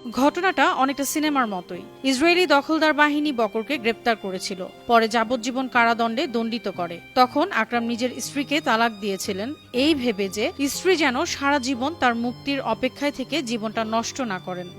ঘটনাটা অনেকটা সিনেমার মতোই। ইসরায়েলি দখলদার বাহিনী বকরকে গ্রেপ্তার করেছিল, পরে যাবজ্জীবন কারাদণ্ডে দণ্ডিত করে। তখন আকরাম নিজের স্ত্রীকে তালাক দিয়েছিলেন, এই ভেবে যে স্ত্রী যেন সারা জীবন তার মুক্তির অপেক্ষায় থেকে জীবনটা নষ্ট না করেন।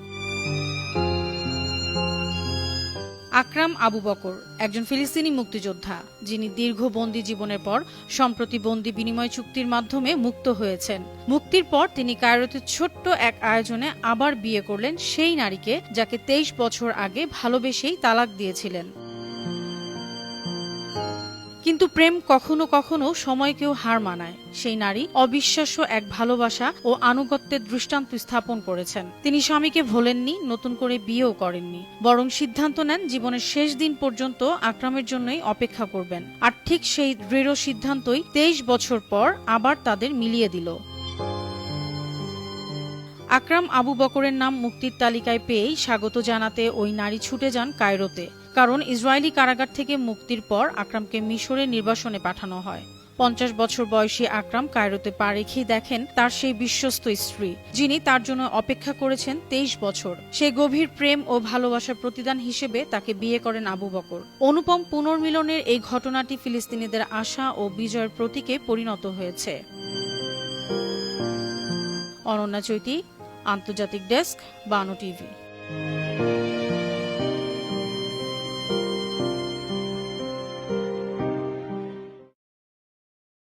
আকরাম আবু বকর একজন ফিলিস্তিনি মুক্তিযোদ্ধা, যিনি দীর্ঘ বন্দী জীবনের পর সম্প্রতি বন্দী বিনিময় চুক্তির মাধ্যমে মুক্ত হয়েছেন। মুক্তির পর তিনি কায়রোতে ছোট্ট এক আয়োজনে আবার বিয়ে করলেন সেই নারীকে, যাকে 23 বছর আগে ভালোবেসেই তালাক দিয়েছিলেন। কিন্তু প্রেম কখনো কখনো সময়কেও হার মানায়। সেই নারী অবিশ্বাস্য এক ভালোবাসা ও আনুগত্যের দৃষ্টান্ত স্থাপন করেছেন। তিনি স্বামীকে ভোলেননি, নতুন করে বিয়েও করেননি, বরং সিদ্ধান্ত নেন জীবনের শেষ দিন পর্যন্ত আকরামের জন্যই অপেক্ষা করবেন। আর ঠিক সেই দৃঢ় সিদ্ধান্তই 23 বছর পর আবার তাদের মিলিয়ে দিল। আকরাম আবু বকরের নাম মুক্তির তালিকায় পেয়েই স্বাগত জানাতে ওই নারী ছুটে যান কায়রোতে, কারণ ইসরায়েলি কারাগার থেকে মুক্তির পর আকরামকে মিশরে নির্বাসনে পাঠানো হয়। 50 বছর বয়সী আকরাম কায়রোতে পা রেখেই দেখেন তার সেই বিশ্বস্ত স্ত্রী, যিনি তার জন্য অপেক্ষা করেছেন 23 বছর। সেই গভীর প্রেম ও ভালোবাসার প্রতিদান হিসেবে তাকে বিয়ে করেন আবু বকর। অনুপম পুনর্মিলনের এই ঘটনাটি ফিলিস্তিনিদের আশা ও বিজয়ের প্রতীকে পরিণত হয়েছে। অনন্যা চৈতি, আন্তর্জাতিক ডেস্ক, বানো টিভি।